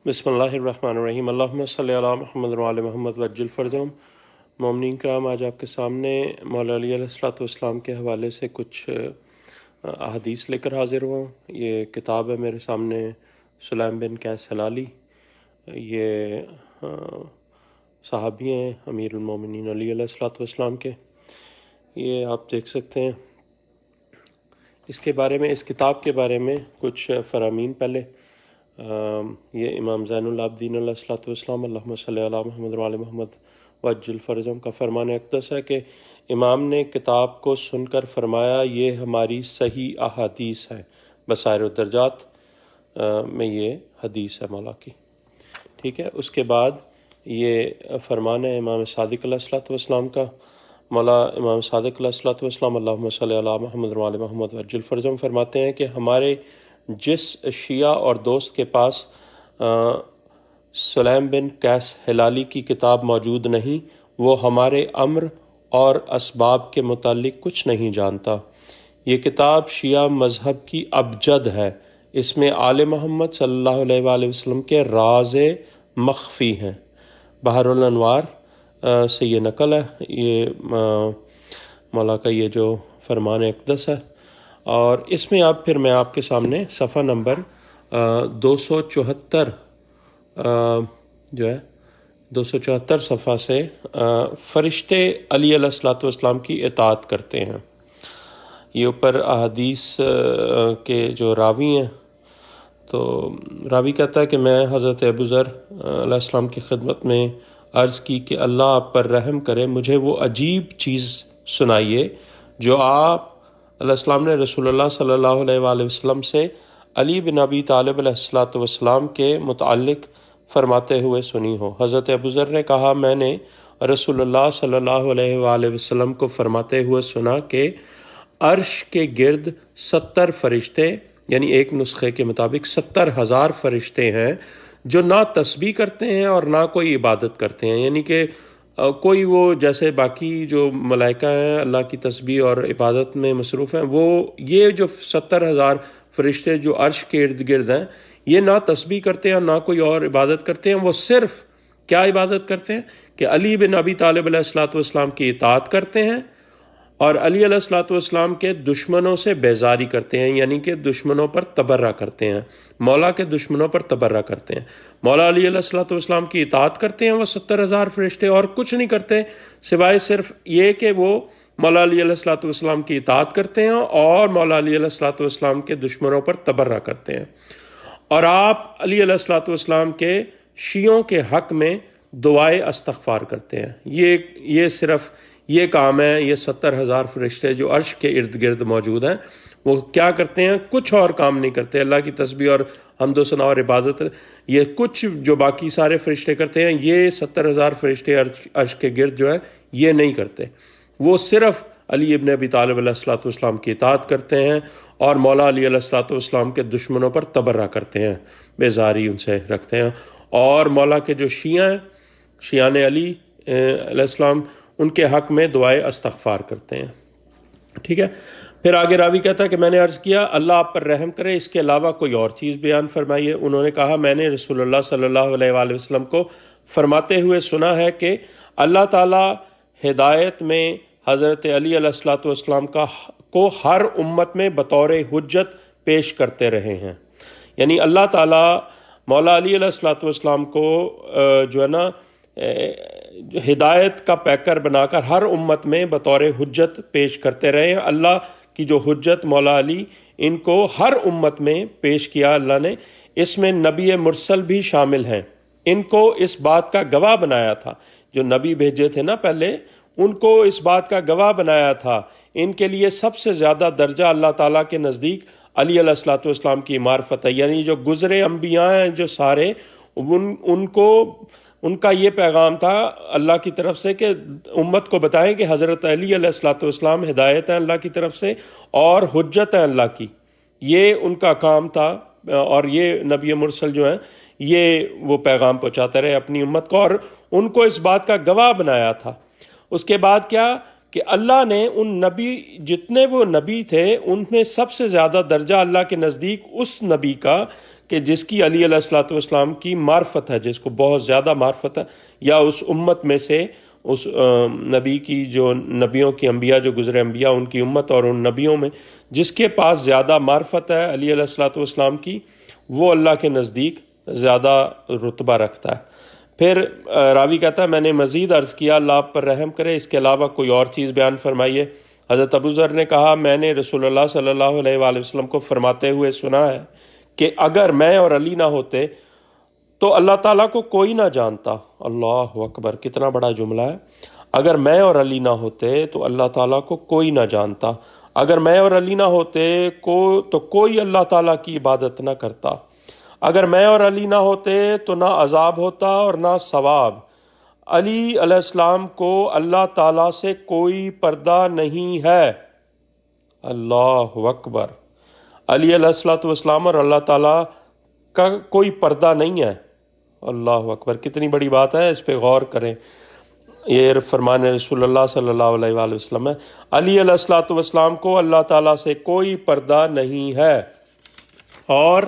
بسم اللہ الرحمن الرحیم۔ اللہم صلی علی محمد وعلی محمد وعجل فرجہم۔ مومنین کرام، آج آپ کے سامنے مولا علی علیہ الصلوۃ والسلام کے حوالے سے کچھ احادیث لے کر حاضر ہوا ہوں۔ یہ کتاب ہے میرے سامنے، سلیم بن قیس ہلالی، یہ صحابی ہیں امیر المومنین علی علیہ الصلوۃ والسلام کے۔ یہ آپ دیکھ سکتے ہیں۔ اس کے بارے میں، اس کتاب کے بارے میں کچھ فرامین پہلے یہ امام زین العابدین علیہ الصلوۃ والسلام، اللہم صلی علی محمد وعلی محمد وعجل فرجہم کا فرمان اقدس ہے کہ امام نے کتاب کو سن کر فرمایا، یہ ہماری صحیح احادیث ہے۔ بصائر الدرجات میں یہ حدیث ہے مولا کی، ٹھیک ہے۔ اس کے بعد یہ فرمان ہے امام صادق علیہ الصلوۃ والسلام کا۔ مولا امام صادق علیہ الصلوۃ والسلام، اللہم صلی علی محمد وعلی محمد وعجل فرجہم، فرماتے ہیں کہ ہمارے جس شیعہ اور دوست کے پاس سلیم بن قیس ہلالی کی کتاب موجود نہیں، وہ ہمارے امر اور اسباب کے متعلق کچھ نہیں جانتا۔ یہ کتاب شیعہ مذہب کی ابجد ہے، اس میں آل محمد صلی اللہ علیہ وآلہ وسلم کے راز مخفی ہیں۔ بحر الانوار سے یہ نقل ہے، یہ مولا کا یہ جو فرمان اقدس ہے۔ اور اس میں میں آپ کے سامنے صفحہ نمبر 274 جو ہے 274 صفحہ سے فرشتے علی علیہ الصلوۃ والسلام کی اطاعت کرتے ہیں۔ یہ اوپر احادیث کے جو راوی ہیں، تو راوی کہتا ہے کہ میں حضرت ابو ذر علیہ السلام کی خدمت میں عرض کی کہ اللہ آپ پر رحم کرے، مجھے وہ عجیب چیز سنائیے جو آپ علیہ السلام نے رسول اللہ صلی اللہ علیہ وآلہ وسلم سے علی بن ابی طالب علیہ الصلوۃ والسلام کے متعلق فرماتے ہوئے سنی ہو۔ حضرت ابو ذر نے کہا، میں نے رسول اللہ صلی اللہ علیہ وآلہ وسلم کو فرماتے ہوئے سنا کہ عرش کے گرد 70 فرشتے، یعنی ایک نسخے کے مطابق 70,000 فرشتے ہیں جو نہ تسبیح کرتے ہیں اور نہ کوئی عبادت کرتے ہیں، یعنی کہ کوئی وہ جیسے باقی جو ملائکہ ہیں اللہ کی تسبیح اور عبادت میں مصروف ہیں، وہ یہ جو 70,000 فرشتے جو عرش کے ارد گرد ہیں، یہ نہ تسبیح کرتے ہیں نہ کوئی اور عبادت کرتے ہیں۔ وہ صرف کیا عبادت کرتے ہیں کہ علی بن ابی طالب علیہ الصلوۃ والسلام کی اطاعت کرتے ہیں اور علی علیہ الصلوۃ والسلام کے دشمنوں سے بیزاری کرتے ہیں، یعنی کہ دشمنوں پر تبرہ کرتے ہیں، مولا کے دشمنوں پر تبرہ کرتے ہیں۔ مولا علی علیہ الصلوۃ والسلام کی اطاعت کرتے ہیں وہ 70,000 فرشتے، اور کچھ نہیں کرتے سوائے صرف یہ کہ وہ مولا علی علیہ الصلوۃ والسلام کی اطاعت کرتے ہیں اور مولا علی علیہ الصلوۃ والسلام کے دشمنوں پر تبرہ کرتے ہیں۔ اور آپ علی علیہ الصلوۃ والسلام کے شیعوں کے حق میں دعائے استغفار کرتے ہیں۔ یہ صرف یہ کام ہے۔ یہ 70,000 فرشتے جو عرش کے ارد گرد موجود ہیں، وہ کیا کرتے ہیں؟ کچھ اور کام نہیں کرتے۔ اللہ کی تسبیح اور حمد و ثنا اور عبادت، یہ کچھ جو باقی سارے فرشتے کرتے ہیں، یہ 70,000 فرشتے عرش کے گرد جو ہیں یہ نہیں کرتے۔ وہ صرف علی ابن ابی طالب علیہ الصلوۃ والسلام کی اطاعت کرتے ہیں اور مولا علی علیہ الصلوۃ والسلام کے دشمنوں پر تبرہ کرتے ہیں، بیزاری ان سے رکھتے ہیں۔ اور مولا کے جو شیعہ ہیں، شیعان علی علیہ السلام، ان کے حق میں دعائے استغفار کرتے ہیں، ٹھیک ہے۔ پھر آگے راوی کہتا ہے کہ میں نے عرض کیا، اللہ آپ پر رحم کرے، اس کے علاوہ کوئی اور چیز بیان فرمائیے۔ انہوں نے کہا، میں نے رسول اللہ صلی اللہ علیہ وآلہ وسلم کو فرماتے ہوئے سنا ہے کہ اللہ تعالیٰ ہدایت میں حضرت علی علیہ الصلوۃ والسلام کو ہر امت میں بطور حجت پیش کرتے رہے ہیں، یعنی اللہ تعالیٰ مولا علی علیہ الصلوۃ والسلام کو جو ہے نا ہدایت کا پیکر بنا کر ہر امت میں بطور حجت پیش کرتے رہے ہیں۔ اللہ کی جو حجت مولا علی، ان کو ہر امت میں پیش کیا اللہ نے، اس میں نبی مرسل بھی شامل ہیں۔ ان کو اس بات کا گواہ بنایا تھا، جو نبی بھیجے تھے نا پہلے، ان کو اس بات کا گواہ بنایا تھا۔ ان کے لیے سب سے زیادہ درجہ اللہ تعالیٰ کے نزدیک علی علیہ الصلوۃ والسلام کی معرفت ہے، یعنی جو گزرے انبیاء ہیں جو سارے، ان کا یہ پیغام تھا اللہ کی طرف سے کہ امت کو بتائیں کہ حضرت علی علیہ الصلوۃ والسلام ہدایت ہیں اللہ کی طرف سے اور حجت ہیں اللہ کی، یہ ان کا کام تھا۔ اور یہ نبی مرسل جو ہیں یہ وہ پیغام پہنچاتے رہے اپنی امت کو، اور ان کو اس بات کا گواہ بنایا تھا۔ اس کے بعد کیا کہ اللہ نے ان نبی، جتنے وہ نبی تھے، ان میں سب سے زیادہ درجہ اللہ کے نزدیک اس نبی کا کہ جس کی علی علیہ الصلوۃ والسلام کی معرفت ہے، جس کو بہت زیادہ معرفت ہے، یا اس امت میں سے اس نبی کی، جو نبیوں کی، انبیاء جو گزرے انبیاء ان کی امت اور ان نبیوں میں جس کے پاس زیادہ معرفت ہے علی علیہ الصلوۃ والسلام کی، وہ اللہ کے نزدیک زیادہ رتبہ رکھتا ہے۔ پھر راوی کہتا ہے میں نے مزید عرض کیا اللہ آپ پر رحم کرے، اس کے علاوہ کوئی اور چیز بیان فرمائیے۔ حضرت ابو ذر نے کہا میں نے رسول اللہ صلی اللہ علیہ وآلہ وسلم کو فرماتے ہوئے سنا ہے کہ اگر میں اور علی نہ ہوتے تو اللہ تعالیٰ کو کوئی نہ جانتا۔ اللہ اکبر، کتنا بڑا جملہ ہے۔ اگر میں اور علی نہ ہوتے تو اللہ تعالیٰ کو کوئی نہ جانتا، اگر میں اور علی نہ ہوتے تو کوئی اللہ تعالیٰ کی عبادت نہ کرتا، اگر میں اور علی نہ ہوتے تو نہ عذاب ہوتا اور نہ ثواب۔ علی علیہ السلام کو اللہ تعالیٰ سے کوئی پردہ نہیں ہے۔ اللہ اکبر، علی علیہ الصلوۃ والسلام اور اللہ تعالیٰ کا کوئی پردہ نہیں ہے۔ اللہ اکبر، کتنی بڑی بات ہے، اس پہ غور کریں۔ یہ فرمان رسول اللہ صلی اللہ علیہ وآلہ وسلم ہے، علی علیہ الصلوۃ والسلام کو اللہ تعالیٰ سے کوئی پردہ نہیں ہے۔ اور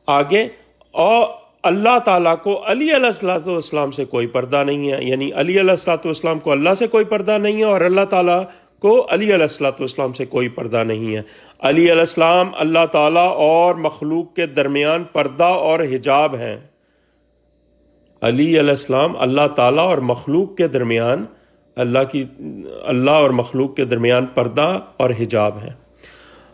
آگے، اور اللہ تعالیٰ کو علی علیہ الصلوۃ والسلام سے کوئی پردہ نہیں ہے، یعنی علی علیہ الصلوۃ والسلام کو اللہ سے کوئی پردہ نہیں ہے، اور اللہ تعالیٰ کو علی علیہ الصلوۃ والسلام سے کوئی پردہ نہیں ہے۔ علی علیہ السلام اللہ تعالیٰ اور مخلوق کے درمیان پردہ اور حجاب ہیں۔ علی علیہ السلام اللہ تعالیٰ اور مخلوق کے درمیان، اللہ اور مخلوق کے درمیان پردہ اور حجاب ہیں۔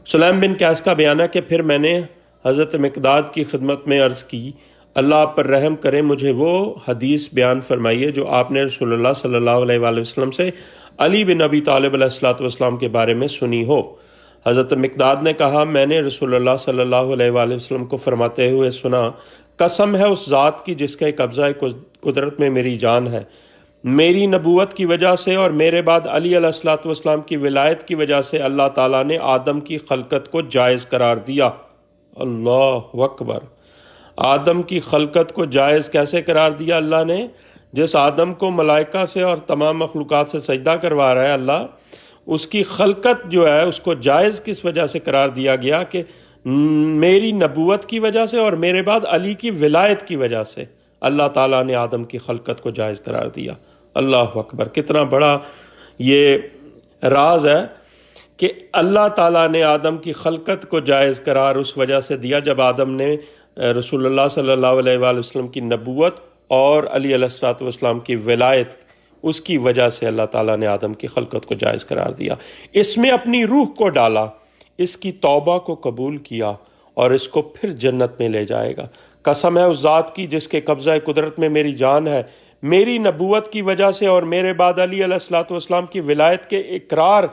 سلیم بن قیس کا بیان ہے کہ پھر میں نے حضرت مقداد کی خدمت میں عرض کی اللہ آپ پر رحم کرے، مجھے وہ حدیث بیان فرمائیے جو آپ نے رسول اللہ صلی اللہ علیہ وآلہ وسلم سے علی بن ابی طالب علیہ الصلوۃ والسلام کے بارے میں سنی ہو۔ حضرت مقداد نے کہا میں نے رسول اللہ صلی اللہ علیہ وآلہ وسلم کو فرماتے ہوئے سنا، قسم ہے اس ذات کی جس کے قبضہ قدرت میں میری جان ہے، میری نبوت کی وجہ سے اور میرے بعد علی علیہ الصلوۃ والسلام کی ولایت کی وجہ سے اللہ تعالیٰ نے آدم کی خلقت کو جائز قرار دیا۔ اللہ اکبر، آدم کی خلقت کو جائز کیسے قرار دیا اللہ نے؟ جس آدم کو ملائکہ سے اور تمام مخلوقات سے سجدہ کروا رہا ہے اللہ، اس کی خلقت جو ہے اس کو جائز کس وجہ سے قرار دیا گیا؟ کہ میری نبوت کی وجہ سے اور میرے بعد علی کی ولایت کی وجہ سے اللہ تعالیٰ نے آدم کی خلقت کو جائز قرار دیا۔ اللہ اکبر، کتنا بڑا یہ راز ہے کہ اللہ تعالیٰ نے آدم کی خلقت کو جائز قرار اس وجہ سے دیا جب آدم نے رسول اللہ صلی اللہ علیہ وآلہ وسلم کی نبوت اور علی علیہ الصلوۃ والسلام کی ولایت، اس کی وجہ سے اللہ تعالیٰ نے آدم کی خلقت کو جائز قرار دیا، اس میں اپنی روح کو ڈالا، اس کی توبہ کو قبول کیا اور اس کو پھر جنت میں لے جائے گا۔ قسم ہے اس ذات کی جس کے قبضہ قدرت میں میری جان ہے، میری نبوت کی وجہ سے اور میرے بعد علی علیہ الصلوۃ والسلام کی ولایت کے اقرار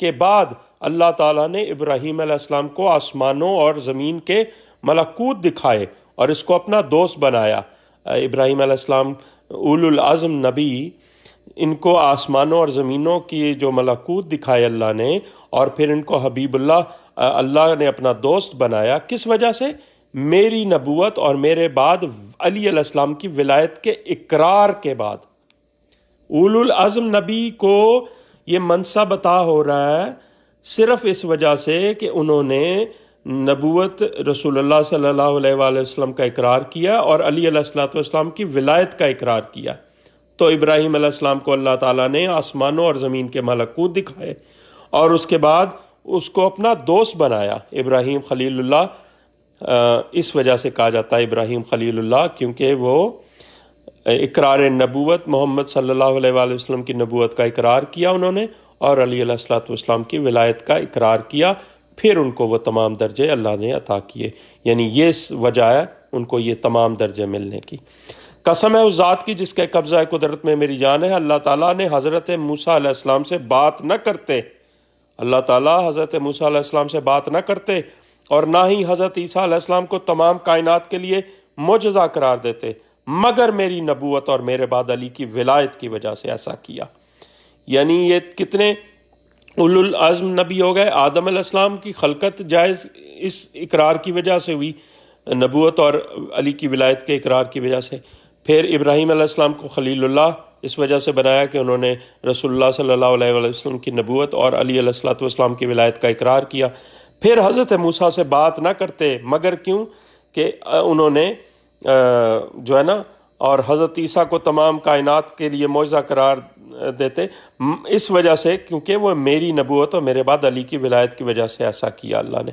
کے بعد اللہ تعالیٰ نے ابراہیم علیہ السلام کو آسمانوں اور زمین کے ملکوت دکھائے اور اس کو اپنا دوست بنایا۔ ابراہیم علیہ السلام اولو العزم نبی، ان کو آسمانوں اور زمینوں کی جو ملکوت دکھائے اللہ نے، اور پھر ان کو حبیب اللہ نے اپنا دوست بنایا، کس وجہ سے؟ میری نبوت اور میرے بعد علی علیہ السلام کی ولایت کے اقرار کے بعد۔ اولو العزم نبی کو یہ منصب عطا ہو رہا ہے صرف اس وجہ سے کہ انہوں نے نبوت رسول اللہ صلی اللہ علیہ وآلہ وسلم کا اقرار کیا اور علی علیہ الصلوۃ والسلام کی ولایت کا اقرار کیا۔ تو ابراہیم علیہ السلام کو اللہ تعالیٰ نے آسمانوں اور زمین کے ملکوت دکھائے اور اس کے بعد اس کو اپنا دوست بنایا۔ ابراہیم خلیل اللہ اس وجہ سے کہا جاتا ہے ابراہیم خلیل اللہ، کیونکہ وہ اقرار نبوت، محمد صلی اللہ علیہ وآلہ وسلم کی نبوت کا اقرار کیا انہوں نے، اور علی علیہ الصلوۃ والسلام کی ولایت کا اقرار کیا، پھر ان کو وہ تمام درجے اللہ نے عطا کیے، یعنی یہ وجہ ہے ان کو یہ تمام درجے ملنے کی۔ قسم ہے اس ذات کی جس کے قبضہ قدرت میں میری جان ہے، اللہ تعالیٰ نے حضرت موسیٰ علیہ السلام سے بات نہ کرتے، اللہ تعالیٰ حضرت موسیٰ علیہ السلام سے بات نہ کرتے اور نہ ہی حضرت عیسیٰ علیہ السلام کو تمام کائنات کے لیے معجزہ قرار دیتے، مگر میری نبوت اور میرے بعد علی کی ولایت کی وجہ سے ایسا کیا۔ یعنی یہ کتنے اولو العزم نبی ہو گئے۔ آدم علیہ السلام کی خلقت جائز اس اقرار کی وجہ سے ہوئی، نبوت اور علی کی ولایت کے اقرار کی وجہ سے۔ پھر ابراہیم علیہ السلام کو خلیل اللہ اس وجہ سے بنایا کہ انہوں نے رسول اللہ صلی اللہ علیہ وسلم کی نبوت اور علی علیہ الصلوۃ والسلام کی ولایت کا اقرار کیا۔ پھر حضرت موسیٰ سے بات نہ کرتے مگر کیوں کہ انہوں نے جو ہے نا، اور حضرت عیسیٰ کو تمام کائنات کے لیے معجزہ قرار دیتے، اس وجہ سے کیونکہ وہ میری نبوت اور میرے بعد علی کی ولایت کی وجہ سے ایسا کیا اللہ نے.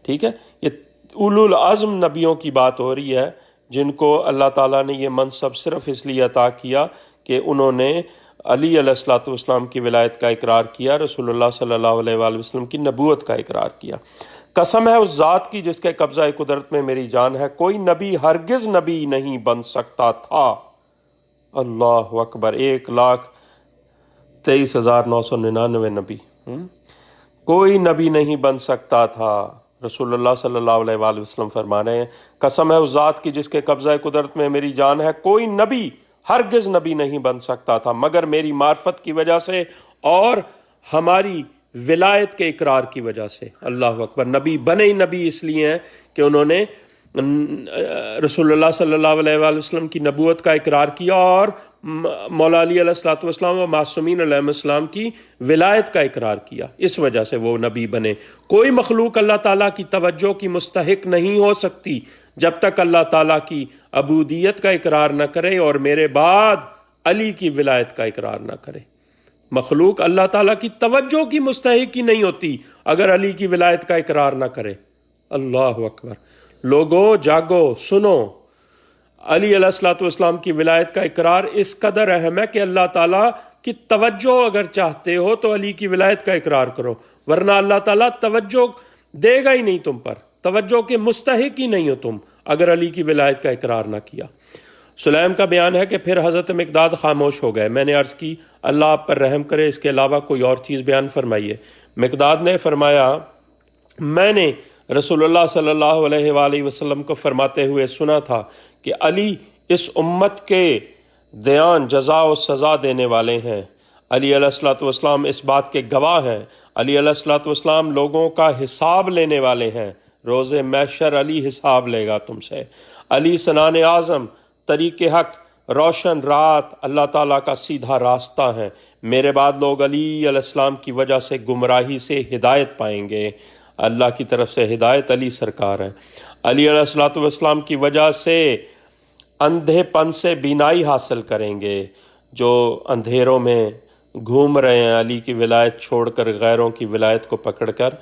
ٹھیک ہے، یہ اولو العزم نبیوں کی بات ہو رہی ہے جن کو اللہ تعالیٰ نے یہ منصب صرف اس لیے عطا کیا کہ انہوں نے علی علیہ الصلوۃ والسلام کی ولایت کا اقرار کیا، رسول اللہ صلی اللہ علیہ وآلہ وسلم کی نبوت کا اقرار کیا. قسم ہے اس ذات کی جس کے قبضہ قدرت میں میری جان ہے، کوئی نبی ہرگز نبی نہیں بن سکتا تھا. اللہ اکبر، 1,23,999 نبی. کوئی نبی نہیں بن سکتا تھا. رسول اللہ صلی اللہ علیہ وآلہ وسلم فرما رہے ہیں قسم ہے اس ذات کی جس کے قبضہ قدرت میں میری جان ہے، کوئی نبی ہرگز نبی نہیں بن سکتا تھا مگر میری معرفت کی وجہ سے اور ہماری ولایت کے اقرار کی وجہ سے. اللہ اکبر. نبی بنے ہی نبی اس لیے ہیں کہ انہوں نے رسول اللہ صلی اللہ علیہ وآلہ وسلم کی نبوت کا اقرار کیا اور مولا علی علیہ الصلوۃ والسلام و معصومین علیہ السلام کی ولایت کا اقرار کیا، اس وجہ سے وہ نبی بنے. کوئی مخلوق اللہ تعالیٰ کی توجہ کی مستحق نہیں ہو سکتی جب تک اللہ تعالیٰ کی عبودیت کا اقرار نہ کرے اور میرے بعد علی کی ولایت کا اقرار نہ کرے. مخلوق اللہ تعالیٰ کی توجہ کی مستحق ہی نہیں ہوتی اگر علی کی ولایت کا اقرار نہ کرے. اللہ اکبر. لوگو جاگو، سنو، علی علیہ الصلوۃ والسلام کی ولایت کا اقرار اس قدر اہم ہے کہ اللہ تعالیٰ کی توجہ اگر چاہتے ہو تو علی کی ولایت کا اقرار کرو، ورنہ اللہ تعالیٰ توجہ دے گا ہی نہیں تم پر، توجہ کے مستحق ہی نہیں ہو تم اگر علی کی ولایت کا اقرار نہ کیا. سلیم کا بیان ہے کہ پھر حضرت مقداد خاموش ہو گئے. میں نے عرض کی اللہ آپ پر رحم کرے، اس کے علاوہ کوئی اور چیز بیان فرمائیے. مقداد نے فرمایا میں نے رسول اللہ صلی اللہ علیہ وآلہ وسلم کو فرماتے ہوئے سنا تھا کہ علی اس امت کے دیان، جزا و سزا دینے والے ہیں. علی علیہ الصلوۃ والسلام اس بات کے گواہ ہیں. علی علیہ الصلوۃ والسلام لوگوں کا حساب لینے والے ہیں. روز محشر علی حساب لے گا تم سے. علی سنان اعظم، طریق حق، روشن رات، اللہ تعالیٰ کا سیدھا راستہ ہے. میرے بعد لوگ علی علیہ السلام کی وجہ سے گمراہی سے ہدایت پائیں گے. اللہ کی طرف سے ہدایت علی سرکار ہے. علی علیہ الصلوۃ والسلام کی وجہ سے اندھے پن سے بینائی حاصل کریں گے. جو اندھیروں میں گھوم رہے ہیں علی کی ولایت چھوڑ کر غیروں کی ولایت کو پکڑ کر،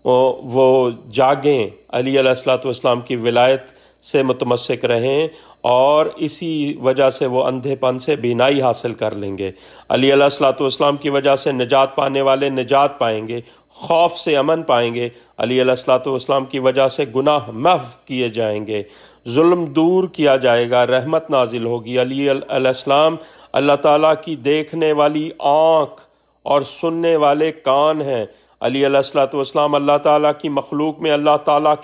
وہ جاگیں، علی علیہ الصلوۃ والسلام کی ولایت سے متمسک رہیں اور اسی وجہ سے وہ اندھے پن سے بینائی حاصل کر لیں گے. علی علیہ الصلوۃ والسلام کی وجہ سے نجات پانے والے نجات پائیں گے، خوف سے امن پائیں گے. علی علیہ الصلوۃ والسلام کی وجہ سے گناہ محو کیے جائیں گے، ظلم دور کیا جائے گا، رحمت نازل ہوگی. علی علیہ السلام اللہ تعالیٰ کی دیکھنے والی آنکھ اور سننے والے کان ہیں. علی علیہ الصلوۃ والسلام اللہ تعالیٰ کی مخلوق میں اللہ تعالیٰ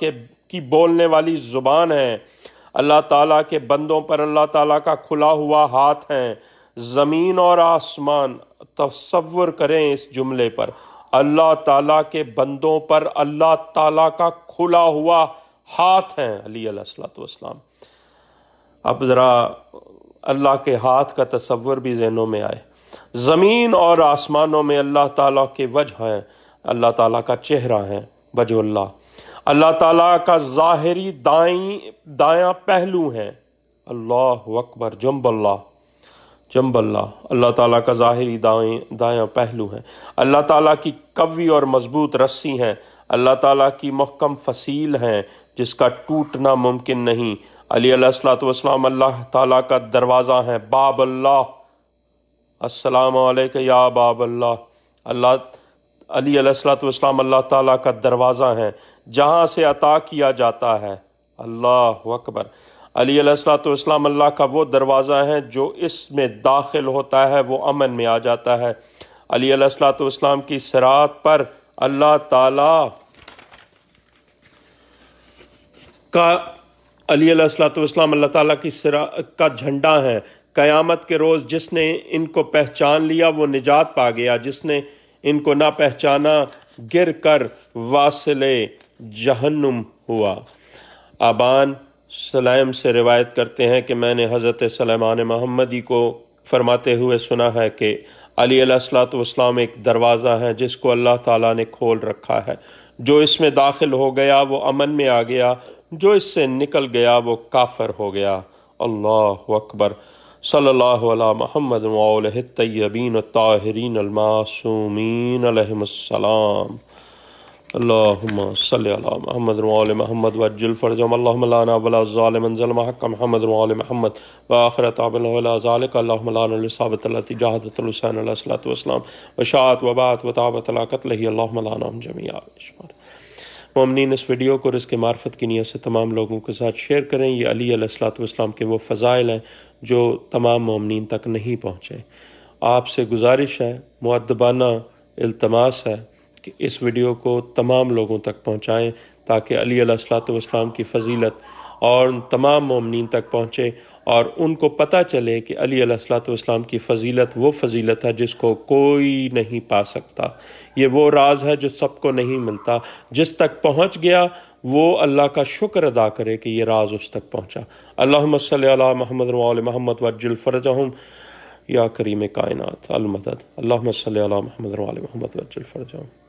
کی بولنے والی زبان ہے. اللہ تعالیٰ کے بندوں پر اللہ تعالیٰ کا کھلا ہوا ہاتھ ہے. زمین اور آسمان، تصور کریں اس جملے پر، اللہ تعالیٰ کے بندوں پر اللہ تعالیٰ کا کھلا ہوا ہاتھ ہے علی علیہ الصلوۃ والسلام. اب ذرا اللہ کے ہاتھ کا تصور بھی ذہنوں میں آئے. زمین اور آسمانوں میں اللہ تعالیٰ کے وجہ ہیں، اللہ تعالیٰ کا چہرہ ہے، وجہ اللہ. اللہ تعالیٰ کا ظاہری دایاں پہلو ہے. اللہ اکبر. جنب اللہ، جنب اللہ. اللہ تعالیٰ کا ظاہری دایاں پہلو ہے. اللہ تعالیٰ کی قوی اور مضبوط رسی ہیں. اللہ تعالیٰ کی محکم فصیل ہیں جس کا ٹوٹنا ممکن نہیں. علی علیہ الصلوۃ والسلام اللہ تعالیٰ کا دروازہ ہیں، باب اللہ. السلام علیکم یا باب اللہ. علی علیہ الصلوۃ والسلام اللہ تعالیٰ کا دروازہ ہیں جہاں سے عطا کیا جاتا ہے. اللہ اکبر. علی علیہ الصلوۃ والسلام اللہ کا وہ دروازہ ہے جو اس میں داخل ہوتا ہے وہ امن میں آ جاتا ہے. علی علیہ الصلوۃ والسلام کی صراط پر اللہ تعالیٰ کا علی علیہ الصلوۃ والسلام اللہ تعالیٰ کی صراط کا جھنڈا ہے. قیامت کے روز جس نے ان کو پہچان لیا وہ نجات پا گیا، جس نے ان کو نہ پہچانا گر کر واصل جہنم ہوا. آبان سلیم سے روایت کرتے ہیں کہ میں نے حضرت سلیمان محمدی کو فرماتے ہوئے سنا ہے کہ علی علیہ الصلوۃ والسلام ایک دروازہ ہے جس کو اللہ تعالیٰ نے کھول رکھا ہے، جو اس میں داخل ہو گیا وہ امن میں آ گیا، جو اس سے نکل گیا وہ کافر ہو گیا۔ اللہ اکبر۔ صلی اللہ علی محمد وآلہ الطیبین الطاہرین المعصومین علیہم السلام۔ اللہم صلی علی محمد وآل محمد وعجل فرجهم اللہم لانا ولا ظالما ظلم حق محمد وآل محمد وآخر تعبنا ولا ذالک اللہم لانا لصحابة التي جاہدت الحسین علیہ الصلوۃ والسلام وشاعت وبات وتابت علی قتلہ اللہم لعنہم جميعا۔ مومنین اس ویڈیو کو رزق معرفت کی نیت سے تمام لوگوں کے ساتھ شیئر کریں۔ یہ علی علیہ الصلوۃ والسلام کے وہ فضائل ہیں جو تمام مومنین تک نہیں پہنچے۔ آپ سے گزارش ہے، مؤدبانہ التماس ہے کہ اس ویڈیو کو تمام لوگوں تک پہنچائیں تاکہ علی علیہ الصلوۃ والسلام کی فضیلت اور تمام مومنین تک پہنچے اور ان کو پتہ چلے کہ علی علیہ الصلوۃ والسلام کی فضیلت وہ فضیلت ہے جس کو کوئی نہیں پا سکتا۔ یہ وہ راز ہے جو سب کو نہیں ملتا۔ جس تک پہنچ گیا وہ اللہ کا شکر ادا کرے کہ یہ راز اس تک پہنچا۔ اللہم صلی علی محمد وآل محمد وعجل فرجہم یا کریم کائنات المدد۔ اللہم صلی علی محمد وآل محمد وعجل فرجہم۔